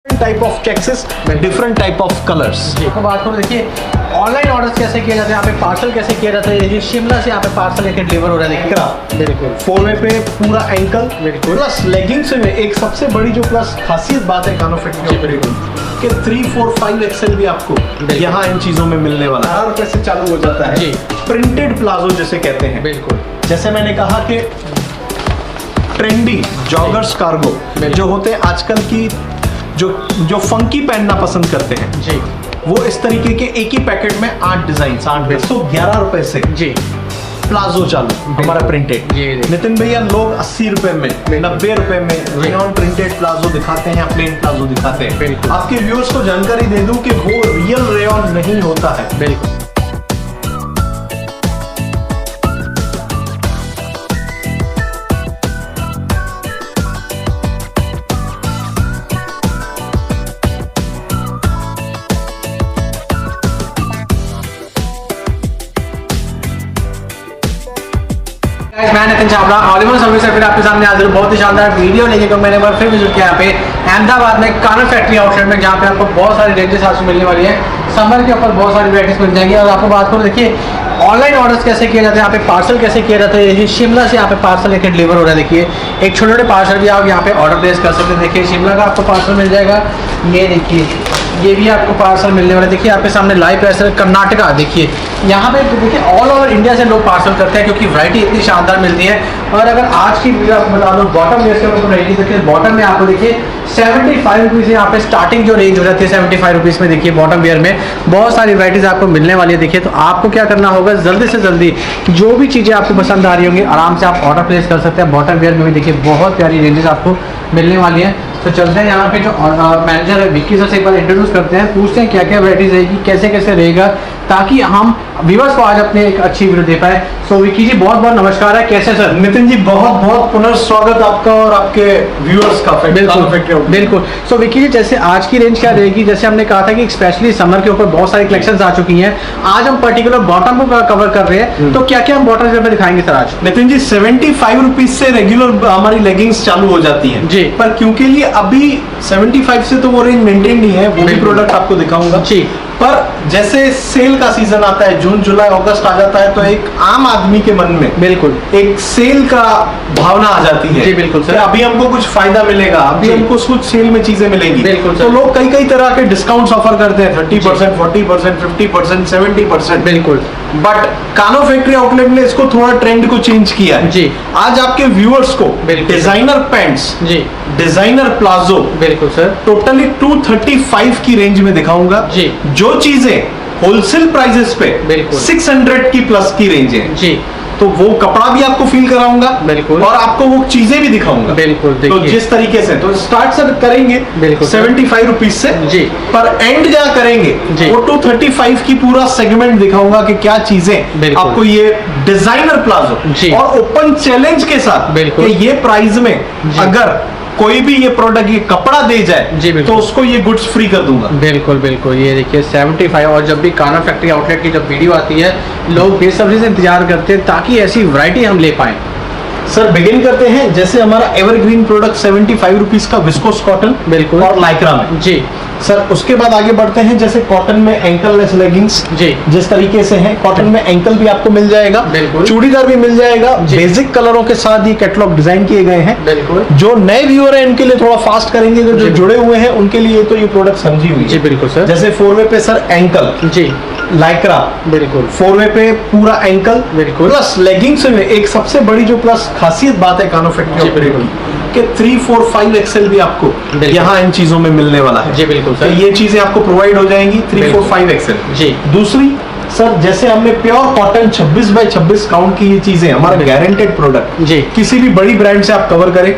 Type of checks, different type of colours. तो बात करो, देखिए ऑनलाइन ऑर्डर कैसे किया जाता है, यहाँ पे पार्सल कैसे किया जाता है। देखिए शिमला से यहाँ पे पार्सल लेके डिलीवर हो रहा है। देखिए बिल्कुल 4 पे पूरा एंकल बिल्कुल। प्लस लेगिंग्स में एक सबसे बड़ी जो प्लस खासियत बात है कानो फिट के ऊपर कि 3, 4, 5 एक्सेल भी आपको यहाँ इन चीजों में मिलने वाला है। 18 रुपए से चालू हो जाता है जी। प्रिंटेड प्लाजो जिसे कहते हैं। बिल्कुल जैसे मैंने कहा कि ट्रेंडी जॉगर्स कार्गो जो होते हैं आजकल की जो फंकी पहनना पसंद करते हैं जी, वो इस तरीके के एक ही पैकेट में 8 डिजाइन 811 रुपए से जी प्लाजो चालू हमारा प्रिंटेड। नितिन भैया लोग 80 रुपए में 90 रुपए में रेयॉन प्रिंटेड प्लाजो दिखाते हैं या प्लेन प्लाजो दिखाते हैं। आपके व्यूअर्स को जानकारी दे दूं कि वो रियल रेयॉन नहीं होता है। बिल्कुल मैं नितिन चावला ऑलिवर सर्विस से फिर आपके सामने हाजिर हूं बहुत ही शानदार वीडियो लेके। तो मैंने बार फिर विजिट किया यहाँ पे अहमदाबाद में कानो फैक्ट्री आउटलेट में, जहाँ पे आपको बहुत सारी रेंजेस आपको मिलने वाली है। समर के ऊपर बहुत सारी वैराइटीज मिल जाएंगी। और आपको बात करूँ, देखिए ऑनलाइन ऑर्डर्स कैसे किए जाते हैं, यहाँ पे पार्सल कैसे किया जाता है। देखिए शिमला से यहाँ पे पार्सल लेके डिलीवर हो रहा है। देखिए एक छोटे छोटे पार्सल भी आप यहाँ पे ऑर्डर प्लेस कर सकते हैं। देखिए शिमला का आपको पार्सल मिल जाएगा। ये देखिए ये भी आपको पार्सल मिलने वाला है। देखिए आपके सामने लाइव पार्सल कर्नाटका। देखिए यहाँ पे देखिए ऑल ओवर इंडिया से लोग पार्सल करते हैं क्योंकि वैरायटी इतनी शानदार मिलती है। और अगर आज की वीडियो आपको बता दूँ बॉटम वेयर के ऊपर वैरायटी देखिए, बॉटम में आपको देखिए 75 रुपीज़ से यहाँ पे स्टार्टिंग जो रेंज हो जाती है 75 रुपीज़ में। देखिए बॉटम वेयर में बहुत सारी वैरायटीज आपको मिलने वाली है। देखिए तो आपको क्या करना होगा, जल्दी से जल्दी जो भी चीज़ें आपको पसंद आ रही होंगी आराम से आप ऑर्डर प्लेस कर सकते हैं। बॉटम वेयर में भी देखिए बहुत प्यारी रेंजेस आपको मिलने वाली है। तो चलते हैं यहाँ पे जो मैनेजर है विक्की सर से एक बार इंट्रोड्यूस करते हैं, पूछते हैं क्या क्या वैराइटीज रहेगी, कैसे कैसे रहेगा, ताकि हम व्यूअर्स को आज अपने एक अच्छी वीडियो दे पाए। सो विक्की जी बहुत बहुत नमस्कार है, कैसे सर? नितिन जी बहुत बहुत पुनर्स्वागत आपका और आपके व्यूअर्स का। बिल्कुल। सो विक्की जी जैसे आज की रेंज क्या रहेगी, जैसे हमने कहा था कि स्पेशली समर के ऊपर बहुत सारी कलेक्शंस आ चुकी हैं, आज हम पर्टिकुलर बॉटम को कवर कर रहे हैं। तो क्या क्या हम बॉटम वेयर में दिखाएंगे सर आज? नितिन जी 75 रुपीज से रेगुलर हमारी लेगिंग्स चालू हो जाती हैं जी, पर क्योंकि लिए अभी 75 से तो वो रेंज मेंटेन नहीं है, वो भी प्रोडक्ट आपको दिखाऊंगा जी। पर जैसे सेल का सीजन आता है, जून जुलाई अगस्त आ जाता है, तो एक आम आदमी के मन में बिल्कुल एक सेल का भावना आ जाती है। जी बिल्कुल सर, अभी हमको कुछ फायदा मिलेगा, अभी हमको कुछ सेल में चीजें मिलेंगी। बिल्कुल तो लोग कई कई तरह के डिस्काउंट्स ऑफर करते हैं, 30%, 40%, 50%, 70%। बिल्कुल। बट कानो फैक्ट्री आउटलेट ने इसको थोड़ा ट्रेंड को चेंज किया है जी। आज आपके व्यूअर्स को डिजाइनर पैंट्स जी, डिजाइनर प्लाजो बिल्कुल सर टोटली 235 की रेंज में दिखाऊंगा जी। जो चीजें होलसेल प्राइसेस पे बिल्कुल 600 की प्लस की रेंज है जी, तो वो कपड़ा भी आपको फील कराऊंगा बिल्कुल, और आपको वो चीजें भी दिखाऊंगा बिल्कुल। तो जिस तरीके से तो स्टार्ट सर करेंगे बिल्कुल 75 रुपीज से जी, पर एंड जहाँ करेंगे वो 235 की पूरा सेगमेंट दिखाऊंगा कि क्या चीजें आपको ये डिजाइनर प्लाजो और ओपन चैलेंज के साथ बिल्कुल ये प्राइस में अगर कोई भी ये प्रोडक्ट ये कपड़ा दे जाए जी तो उसको ये गुड्स फ्री कर दूंगा। बिल्कुल बिल्कुल। ये देखिए 75। और जब भी कानो फैक्ट्री आउटलेट की जब वीडियो आती है लोग बेसब्री से इंतजार करते हैं ताकि ऐसी वैरायटी हम ले पाएं। सर बिगिन करते हैं जैसे हमारा एवरग्रीन प्रोडक्ट 75 रुपीज का विस्कोस कॉटन बिल्कुल और लाइक्रा में जी सर। उसके बाद आगे बढ़ते हैं जैसे कॉटन में एंकल लेस लेगिंग्स जी, जिस तरीके से है कॉटन में एंकल भी आपको मिल जाएगा बिल्कुल, चूड़ीदार भी मिल जाएगा। बेसिक कलरों के साथ ये कैटलॉग डिजाइन किए गए हैं बिल्कुल। जो नए व्यूअर है इनके लिए थोड़ा फास्ट करेंगे, जो जुड़े हुए हैं उनके लिए तो ये प्रोडक्ट समझी हुई जी बिल्कुल सर। जैसे 4 वे पे सर एंकल जी, लाइक्रा बिल्कुल 4 वे पे पूरा एंकल बिल्कुल, प्लस लेगिंग्स में एक सबसे बड़ी जो प्लस खासियत बात है कानो फैक्ट्री कि 3, 4, 5 एक्सेल भी आपको यहाँ इन चीजों में मिलने वाला है जी बिल्कुल सर। तो ये चीजें आपको प्रोवाइड हो जाएंगी 3, 4, 5 एक्सेल जी। दूसरी सर जैसे हमने प्योर कॉटन 26 बाय 26 काउंट की ये चीजें हमारा गारंटेड प्रोडक्ट जी, किसी भी बड़ी ब्रांड से आप कवर करें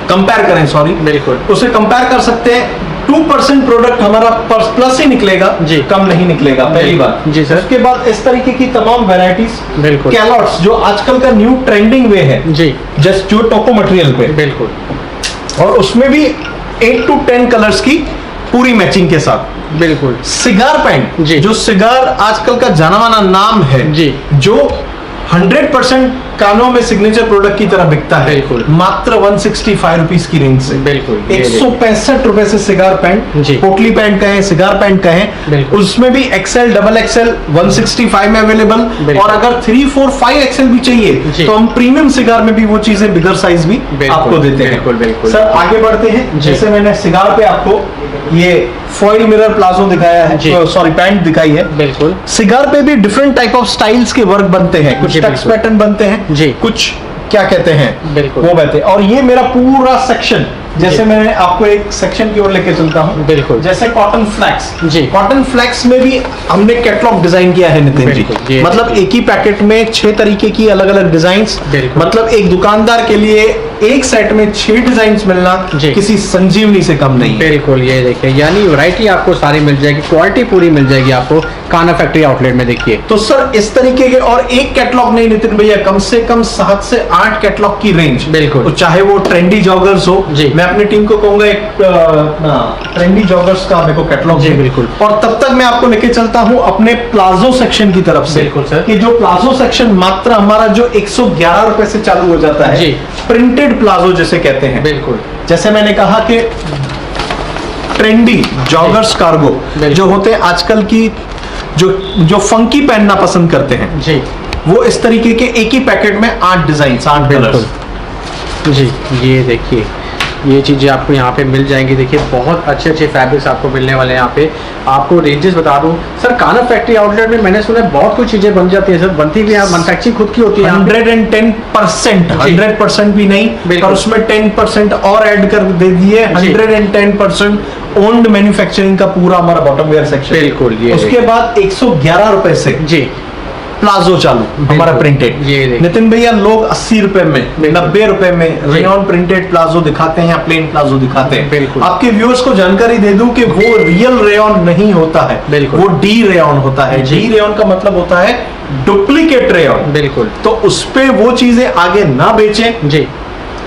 कंपेयर करें सॉरी बिल्कुल उसे कंपेयर कर सकते हैं। 2% प्रोडक्ट हमारा प्लस ही निकलेगा जी, कम नहीं निकलेगा पहली बात जी सर। उसके बाद इस तरीके की तमाम वैरायटीज बिल्कुल, कैलॉट्स जो आजकल का न्यू ट्रेंडिंग वे है जी, जस्ट जो टोको मटेरियल पे बिल्कुल, और उसमें भी 8 to 10 कलर्स की पूरी मैचिंग के साथ बिल्कुल। सिगार पैंट जी, जो सिगार आजकल का जाना माना नाम है जी, जो 100% कानों में सिग्नेचर प्रोडक्ट की तरह बिकता है, बिल्कुल। मात्र 165 रुपीज की रेंज से। बिल्कुल। 165 रुपए से सिगार पैंट, जी। पोटली पैंट कहें, सिगार पैंट कहें, बिल्कुल। उसमें भी एक्सएल, डबल एक्सएल 165 में अवेलेबल, बिल्कुल। और अगर 3, 4, 5 एक्सएल भी चाहिए जी। तो हम प्रीमियम सिगार में भी वो चीजें बिगर साइज भी बिल्कुल, आपको देते हैं। बिल्कुल, बिल्कुल। सर आगे बढ़ते हैं। जी। जैसे मैंने सिगार पे आपको ये फॉइल मिरर प्लाजो दिखाया जी। है, सॉरी पैंट दिखाई है। बिल्कुल। सिगार पे भी डिफरेंट टाइप ऑफ स्टाइल्स के वर्क बनते हैं, कुछ जी, टक्स बिल्कुल। पैटर्न बनते हैं, जी। कुछ क्या कहते हैं बिल्कुल। वो बनते हैं। और ये मेरा पूरा सेक्शन, जैसे जी। मैंने आपको एक सेक्शन की ओर लेके चलता हूँ, बिल्कुल। जैसे कॉटन फ्लैक्स। जी। कॉटन फ्लैक्स में भी हमने कैटलॉग डिजाइन किया है नितिन जी, बिल्कुल, ये मतलब एक ही पैकेट में 6 तरीके की अलग अलग डिजाइन, बिल्कुल। मतलब एक दुकानदार के लिए एक सेट में 6 डिजाइन मिलना जी। किसी संजीवनी से कम नहीं है। बिल्कुल, ये देखिए, यानी वैरायटी आपको सारी मिल जाएगी, क्वालिटी पूरी मिल जाएगी आपको कान्हा फैक्ट्री आउटलेट में। देखिए तो सर इस तरीके के, और एक कैटलॉग नहीं नितिन भैया, कम से कम 7 से 8 कैटलॉग की रेंज। बिल्कुल। तो चाहे वो ट्रेंडी जॉगर्स हो, जी। मैं अपनी टीम को कहूंगा एक ट्रेंडी जॉगर्स का मेरे को कैटलॉग जी, दे। बिल्कुल। और तब तक मैं आपको लेके चलता हूं अपने प्लाजो सेक्शन की तरफ से। बिल्कुल सर। कि जो प्लाजो सेक्शन मात्र हमारा जो 111 रुपए से चालू हो जाता है, जी। प्रिंटेड प्लाजो जिसे कहते हैं। बिल्कुल। जैसे मैंने कहा कि ट्रेंडी जॉगर्स कार्गो बिल्कुल। जो होते हैं आजकल की, जो फंकी पहनना पसंद करते हैं, जी। वो इस तरीके के एक ही पैकेट में 8 डिजाइन, 8 कलर्स। जी, ये देखिए, ये चीज़ें आपको यहाँ पे मिल जाएंगी। देखिए बहुत अच्छे अच्छे फैब्रिक्स आपको मिलने वाले हैं यहाँ पे। आपको रेंजेस बता दूं सर, कान्हा फैक्ट्री आउटलेट में मैंने सुना है बहुत कुछ चीज़ें बन जाती है सर, बनती भी है, मैन्युफैक्चरिंग खुद की होती है यहाँ पे। 110%, 100% भी नहीं, बिल्कुल। पर उसमें 10% और ऐड कर दे दिए। जी। 110% ओन्ड मैन्युफैक्चरिंग का पूरा हमारा बॉटम वेयर सेक्शन। बिल्कुल, ये उसके बाद 111 रुपए से जी प्लाजो चालू हमारा प्रिंटेड। ये देखिए। नितिन भैया लोग 80 रुपए में, 90 रुपए में रेयन प्रिंटेड प्लाजो दिखाते हैं या प्लेन प्लाजो दिखाते हैं। बिल्कुल। आपके व्यूअर्स को जानकारी दे दूं कि वो रियल रेयन नहीं होता है, बिल्कुल। वो डी रेयन होता है। जी। डी रेयन का मतलब होता है डुप्लीकेट रेयन। बिल्कुल। तो उस पे वो चीजें आगे ना बेचें, जी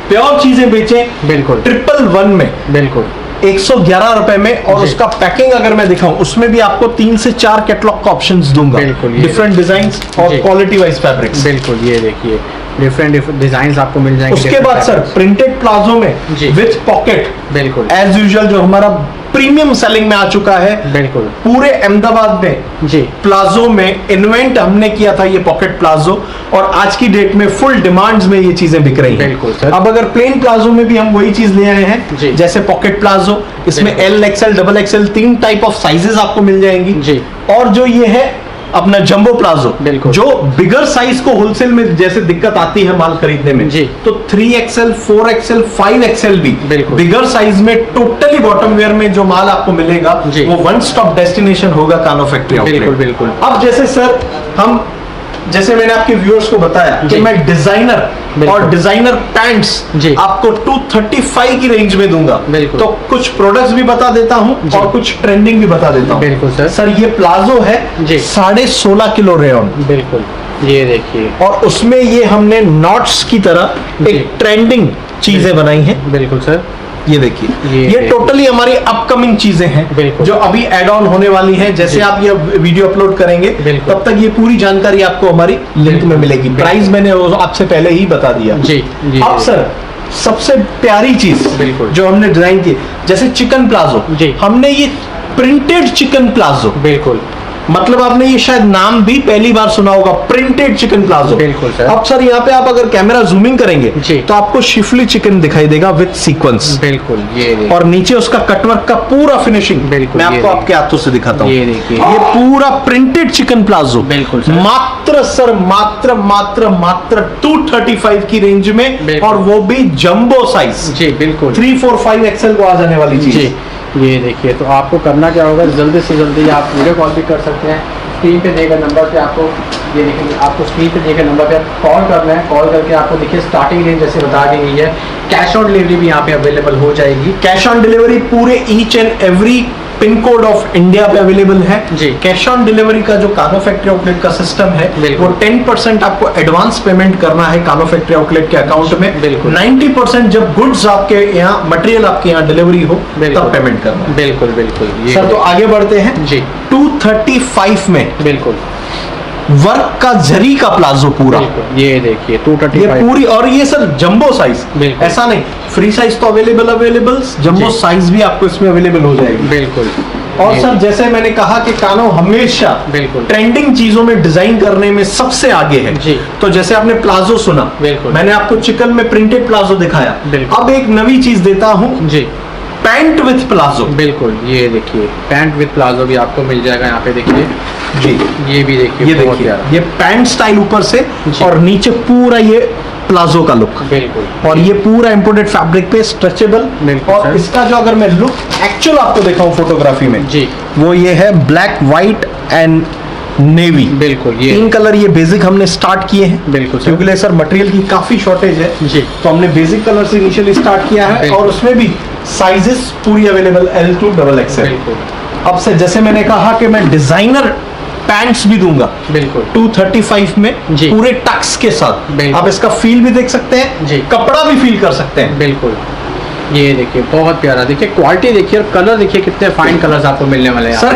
प्योर चीजें बेचें। बिल्कुल। 111 में, बिल्कुल। 111 रुपए में, और जी। उसका पैकिंग अगर मैं दिखाऊं उसमें भी आपको 3 से 4 कैटलॉग का ऑप्शंस दूंगा। बिल्कुल, ये डिफरेंट डिजाइन और जी। Quality wise fabrics. बिल्कुल, ये देखिए डिफरेंट डिजाइन आपको मिल जाएंगे। उसके different बाद सर patterns। प्रिंटेड प्लाजो में जी। विथ पॉकेट, बिल्कुल। एज यूजुअल जो हमारा प्रीमियम सेलिंग में आ चुका है। बिल्कुल। पूरे अहमदाबाद में जी प्लाजो में इन्वेंट हमने किया था ये पॉकेट प्लाजो, और आज की डेट में फुल डिमांड्स में ये चीजें बिक रही हैं। बिल्कुल सर। अब अगर प्लेन प्लाजो में भी हम वही चीज ले आए हैं, जी। जैसे पॉकेट प्लाजो, इसमें बिल्कुल। L, XL, double XL 3 type of sizes आपको मिल जाएंगी। जी। और जो ये है अपना जंबो प्लाजो, बिल्कुल। जो बिगर साइज को होलसेल में जैसे दिक्कत आती है माल खरीदने में, जी। तो 3XL, 4XL, 5XL भी बिल्कुल। बिगर साइज में टोटली बॉटम वेयर में जो माल आपको मिलेगा, जी। वो वन स्टॉप डेस्टिनेशन होगा कान्हा फैक्ट्री आउटलेट। बिल्कुल, बिल्कुल। अब जैसे सर हम, जैसे मैंने आपके व्यूअर्स को बताया कि जी। मैं डिजाइनर बिल्कुल। और डिजाइनर पैंट्स जी। आपको 235 की रेंज में दूंगा। बिल्कुल। तो कुछ प्रोडक्ट्स भी बता देता हूं जी। और कुछ ट्रेंडिंग भी बता देता हूं। बिल्कुल सर। सर ये प्लाजो है जी। 16.5 किलो रेयन, बिल्कुल, ये देखिए। और उसमें ये हमने नॉट्स की तरह जी। एक ट्रेंडिंग चीजें बनाई हैं। बिल्कुल सर। ये देखिए, ये ये टोटली हमारी अपकमिंग चीजें हैं बिल्कुल। जो अभी एड ऑन होने वाली हैं। जैसे जी। आप ये वीडियो अपलोड करेंगे बिल्कुल। तब तक ये पूरी जानकारी आपको हमारी लिंक में मिलेगी। प्राइस मैंने वो आपसे पहले ही बता दिया। जी, जी, अब जी। सर सबसे प्यारी चीज बिल्कुल। जो हमने डिजाइन की, जैसे चिकन प्लाजो, जी। हमने ये प्रिंटेड चिकन प्लाजो, बिल्कुल। मतलब आपने ये शायद नाम भी पहली बार सुना होगा, प्रिंटेड चिकन प्लाजो। बिल्कुल सर। अब सर यहाँ पे आप अगर कैमरा जूमिंग करेंगे जी। तो आपको शिफली चिकन दिखाई देगा विद सीक्वेंस, बिल्कुल, ये देखिए। और नीचे उसका कटवर्क का पूरा फिनिशिंग बिल्कुल, मैं ये आपको देखिए। आपके हाथों से दिखाता हूँ। ये देखिए। ये पूरा प्रिंटेड चिकन प्लाजो, बिल्कुल सर। मात्र सर मात्र मात्र मात्र 235 की रेंज में, बिल्कुल। और वो भी जंबो साइज, जी बिल्कुल। 3, 4, 5 एक्सएल को आ जाने वाली चीज। जी, ये देखिए। तो आपको करना क्या होगा, जल्दी से जल्दी आप वीडियो कॉल भी कर सकते हैं। स्क्रीन पे देगा नंबर पे आपको, ये देखिए आपको स्क्रीन पे देगा नंबर पे आप कॉल करना है। कॉल करके आपको देखिए स्टार्टिंग रेंज जैसे बता दी गई है, कैश ऑन डिलीवरी भी यहाँ पे अवेलेबल हो जाएगी। कैश ऑन डिलीवरी पूरे each and every pin code of India पे अवेलेबल है। जी। कैश ऑन डिलीवरी का जो कान्हा फैक्ट्री आउटलेट का सिस्टम है, बिल्कुल। वो 10% आपको एडवांस पेमेंट करना है कान्हा फैक्ट्री आउटलेट के अकाउंट में। बिल्कुल। 90% जब गुड्स आपके यहाँ, मटेरियल आपके यहाँ डिलीवरी हो, बिल्कुल। तब पेमेंट करना है। बिल्कुल बिल्कुल, ये सर तो आगे बढ़ते हैं। जी। 235 में बिल्कुल। वर्क का जरी का प्लाजो पूरा, ये देखिए 235, ये पूरी, और ये सर जंबो साइज, बिल्कुल। ऐसा नहीं फ्री साइज तो अवेलेबल, जंबो जी। साइज भी आपको इसमें अवेलेबल हो जाएगी। बिल्कुल। और ये सर जैसे मैंने कहा कि कानो हमेशा बिल्कुल। ट्रेंडिंग चीजों में डिजाइन करने में सबसे आगे है। जी। तो जैसे आपने प्लाजो सुना, बिल्कुल। मैंने आपको चिकन में प्रिंटेड प्लाजो दिखाया, बिल्कुल। अब एक नई चीज देता हूँ, जी पैंट विथ प्लाजो। बिल्कुल, ये देखिए पैंट विद प्लाजो भी आपको मिल जाएगा यहाँ पे, देखिए जी, ये भी देखिए, ये बहुत देखिए, प्यारा। ये पैंट स्टाइल ऊपर से जी। और नीचे पूरा ये प्लाजो का लुक, बिल्कुल। और ये पूरा इम्पोर्टेड फैब्रिक पे स्ट्रेचेबल। बिल्कुल और सर। इसका जो अगर मैं लुक एक्चुअल आपको दिखाऊं फोटोग्राफी में, जी वो ये है ब्लैक, व्हाइट एंड नेवी, बिल्कुल, ये 3 कलर ये बेसिक हमने स्टार्ट किए हैं। बिल्कुल सर। क्योंकि सर मटेरियल की काफी शॉर्टेज है, जी। तो हमने बेसिक कलर से इनिशियली स्टार्ट किया है, बिल्कुल। और उसमें भी साइजेस पूरी अवेलेबल L to XXL। बिल्कुल अब से जैसे मैंने कहा कि मैं डिजाइनर पैंट्स भी दूंगा बिल्कुल 235 में, जी। पूरे टक्स के साथ। बिल्कुल। आप इसका फील भी देख सकते हैं, जी। कपड़ा भी फील कर सकते हैं। बिल्कुल, ये देखिए बहुत प्यारा, देखिए क्वालिटी देखिए, और कलर देखिए कितने फाइन कलर्स आपको मिलने वाले हैं सर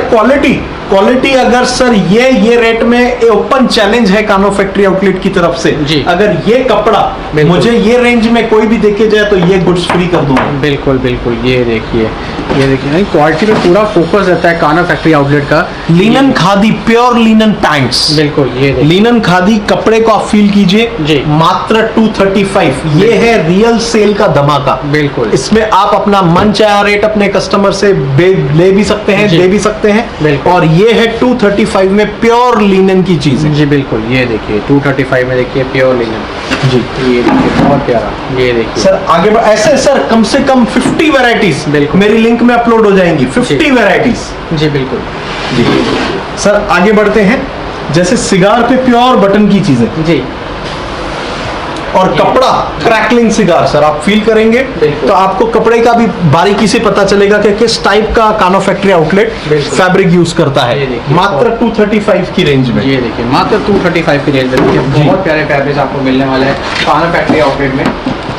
क्वालिटी अगर सर ये रेट में ओपन चैलेंज है कानो फैक्ट्री आउटलेट की तरफ से, जी। अगर ये कपड़ा बिल्कुल। मुझे ये रेंज में कोई भी देके जाए तो ये गुड्स फ्री कर दूंगा। बिल्कुल बिल्कुल, ये देखिए नहीं, क्वालिटी पे पूरा फोकस रहता है कानो फैक्ट्री आउटलेट का। Linen khadi, pure linen pants, बिल्कुल, ये देखिए लिनन खादी कपड़े को आप फील कीजिए, जी। मात्र 235। ये है रियल सेल का धमाका। बिल्कुल इसमें आप अपना मन चाहा रेट अपने कस्टमर से ले भी सकते हैं, जी। दे भी सकते हैं। बिल्कुल। और ये है 235 में प्योर लिनन की चीज है। जी बिल्कुल, ये देखिए 235 में देखिए प्योर लिनन, जी ये देखिए बहुत प्यारा, ये देखिए सर आगे ऐसे सर कम से कम 50 वैरायटीज बिल्कुल। मेरी लिंक में अपलोड हो जाएंगी, 50 वैरायटीज। जी बिल्कुल, जी सर आगे बढ़ते हैं, जैसे सिगार पे प्योर बटन की चीजें जी और कपड़ा क्रैकलिंग सिगार सर आप फील करेंगे बिल्कुल। तो आपको कपड़े का भी बारीकी से पता चलेगा कि किस टाइप का कानो फैक्ट्री आउटलेट बिल्कुल। फैब्रिक यूज करता ये है, देखिए, मात्र 235 की रेंज में। ये देखिए मात्र 235 की रेंज में देखिए जी। बहुत प्यारे फैब्रिक्स आपको मिलने वाले हैं कानो फैक्ट्री आउटलेट में।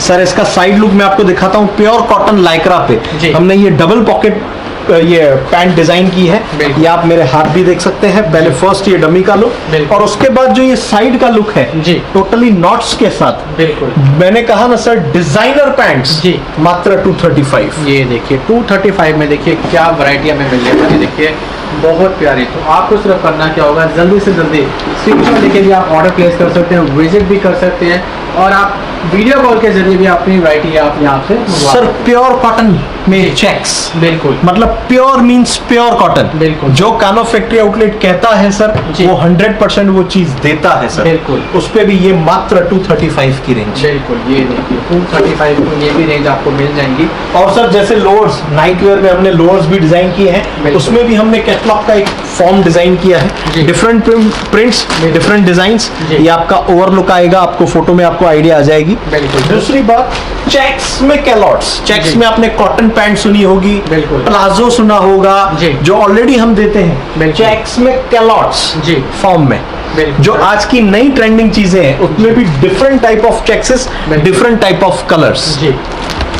सर इसका साइड लुक मैं आपको दिखाता हूँ, प्योर कॉटन लाइक्रा पे जी। हमने ये डबल पॉकेट ये पैंट डिजाइन की है। बिल्कुल। ये आप मेरे हाथ भी देख सकते हैं, पहले फर्स्ट ये डमी का लुक, बिल्कुल। और उसके बाद जो ये साइड का लुक है जी। टोटली नॉट्स के साथ। बिल्कुल, मैंने कहा ना सर डिजाइनर पैंट्स, जी। मात्र 235। ये देखिए 235 में देखिए क्या वैरायटी हमें मिलने वाली, देखिए बहुत प्यारी। तो आपको सिर्फ करना क्या होगा, जल्दी से जल्दी स्क्रीनशॉट लेके भी आप ऑर्डर प्लेस कर सकते हैं, विजिट भी कर सकते हैं, और आप वीडियो कॉल के जरिए भी अपनी वैरायटी आप यहाँ से मंगवा सर सकते प्योर कॉटन जी। में चेक्स, हैं। बिल्कुल मतलब प्योर मींस प्योर कॉटन। बिल्कुल। जो कानो फैक्ट्री आउटलेट कहता है सर, जी। वो 100% वो चीज देता है सर। बिल्कुल। उस पे भी ये मात्र 235 की रेंज। बिल्कुल, ये देखिए 235 में ये भी रेंज आपको मिल जाएंगी। और सर जैसे लोअर्स, नाइट वेयर में हमने लोअर्स भी डिजाइन किए हैं, बिल्कुल। उसमें भी हमने कैटलॉग का एक फॉर्म डिजाइन किया जी। है, डिफरेंट प्रिंट्स, डिफरेंट डिजाइन्स। जी। ये आपका ओवरलुक आएगा, आपको फोटो में आपको आइडिया आ जाएगी। बिल्कुल। दूसरी बात, चेक्स में कैलॉट्स, चेक्स जी। में आपने कॉटन पैंट सुनी होगी, बिल्कुल। प्लाजो सुना होगा, जी। जो ऑलरेडी हम देते हैं। बिल्कुल। चेक्स में कैलॉट्स जी। फॉर्म में, बिल्कुल। जो आज की नई ट्रेंडिंग चीजें हैं, उसमें भी डिफरेंट टाइप ऑफ चेक्सेस, बिल्कुल। Different type of colours. जी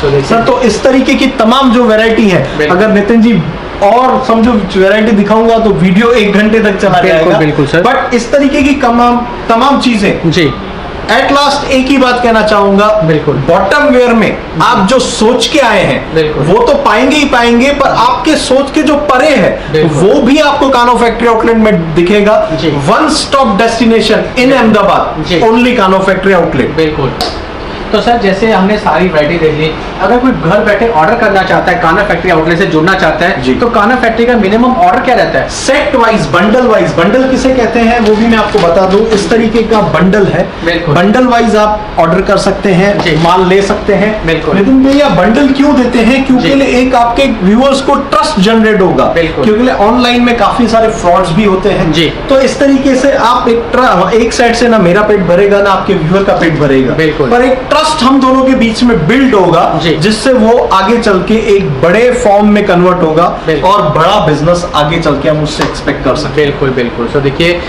तो देखिए सर तो इस तरीके की तमाम जो वैरायटी है, बिल्कुल। अगर नितिन जी और समझो वैरायटी दिखाऊंगा तो वीडियो 1 घंटे तक चला बिल्कुल, जाएगा। बिल्कुल सर। बट इस तरीके की तमाम चीजें, जी एट लास्ट एक ही बात कहना चाहूंगा, बिल्कुल। बॉटम वेयर में आप जो सोच के आए हैं बिल्कुल। वो तो पाएंगे ही पाएंगे, पर आपके सोच के जो परे है बिल्कुल। वो भी आपको कानो फैक्ट्री आउटलेट में दिखेगा। जी। One stop destination in Ahmedabad, जी। Only Kano factory outlet. बिल्कुल। तो सर जैसे हमने सारी वैरायटी देख ली, अगर कोई घर बैठे ऑर्डर करना चाहता है, कानो फैक्ट्री आउटलेट से जुड़ना चाहता है, जी। तो कानो फैक्ट्री का मिनिमम ऑर्डर क्या रहता है? सेट वाइज, बंडल किसे कहते हैं वो भी मैं आपको बता दूं। इस तरीके का बंडल है, बिल्कुल। बंडल वाइज आप ऑर्डर कर सकते हैं, जी। माल ले सकते हैं। बिल्कुल। लेकिन भैया बंडल क्यों देते हैं? क्योंकि जी। एक आपके व्यूअर्स को ट्रस्ट जनरेट होगा, बिल्कुल। क्योंकि ऑनलाइन में काफी सारे फ्रॉड्स भी होते हैं। जी। तो इस तरीके से आप एक साइड से ना मेरा पेट भरेगा ना आपके व्यूअर का पेट भरेगा, बिल्कुल। पर एक ट्रस्ट हम दोनों के बीच में बिल्ड होगा, जी। जिससे वो आगे चल के एक बड़े फॉर्म में कन्वर्ट होगा बिल्कुल। और बड़ा बिजनेस आगे चल के हम उससे एक्सपेक्ट कर सकते हैं। बिल्कुल बिल्कुल। तो देखिए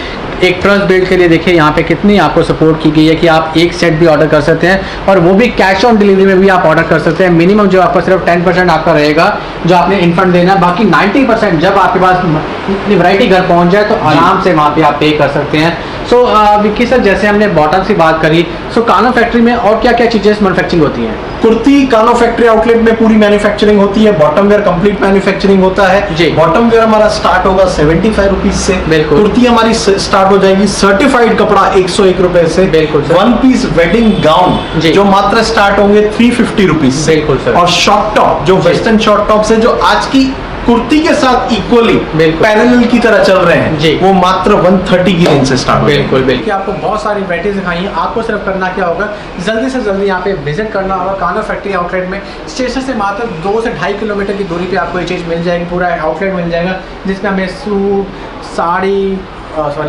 एक ट्रस्ट बिल्ड के लिए देखिए यहाँ पे कितनी आपको सपोर्ट की गई है कि आप एक सेट भी ऑर्डर कर सकते हैं और वो भी कैश ऑन डिलीवरी में भी आप ऑर्डर कर सकते हैं। मिनिमम जो आपका सिर्फ 10% आपका रहेगा जो आपने इनफंड देना है, बाकी 90% जब आपके पास इतनी वैरायटी घर पहुंच जाए तो आराम से वहाँ पे आप पे कर सकते हैं। सो विक्की सर, जैसे हमने बॉटम की बात करी, सो कानो फैक्ट्री में और क्या क्या चीज़ें मैन्युफैक्चरिंग होती हैं? कुर्ती कानो फैक्ट्री आउटलेट में पूरी मैन्युफैक्चरिंग होती है, बॉटम वेयर कंप्लीट मैन्युफैक्चरिंग होता है जी। बॉटम वेयर हमारा स्टार्ट होगा 75 रुपीज से, बिल्कुल। कुर्ती हमारी स्टार्ट हो जाएगी सर्टिफाइड कपड़ा 101 रुपए से, बिल्कुल sir. One piece wedding gown जी। जो मात्र स्टार्ट होंगे 350 रुपीज से, बिल्कुल सर। और शॉर्ट टॉप जो जी। वेस्टर्न शॉर्ट टॉप से जो आज की कुर्ती के साथ इक्वली बिल्कुल। पैरेलल की तरह चल रहे हैं जी। वो मात्र 130 की रेंज से स्टार्ट होंगे। बिल्कुल बिल्कुल। आपको बहुत सारी वैराइटीज दिखाई हैं, आपको सिर्फ करना क्या होगा, जल्दी से जल्दी यहाँ पे विजिट करना होगा कानो फैक्ट्री आउटलेट में। स्टेशन से मात्र 2 से 2.5 किलोमीटर की दूरी पे आपको ये चीज़ मिल जाएगी, पूरा आउटलेट मिल जाएगा जिसमें हमें सूट, साड़ी,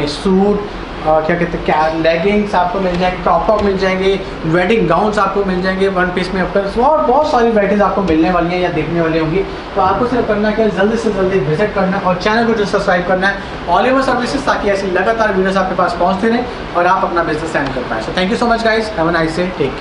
सूट, क्या कहते हैं, लेगिंग्स आपको मिल जाएंगे, क्रॉप टॉप मिल जाएंगे, वेडिंग गाउन्स आपको मिल जाएंगे वन पीस में अपर, और बहुत सारी वैराइटीज़ आपको मिलने वाली हैं या देखने वाली होंगी। तो आपको सिर्फ करना क्या है, जल्दी से जल्दी विजिट करना है और चैनल को जो सब्सक्राइब करना है ऑल ओवर सर्विसेज, ताकि ऐसी लगातार वीडियोस आपके पास पहुंचते रहें और आप अपना बिजनेस सेंड कर पाएँ। So thank you so much guys, have a nice day, take care.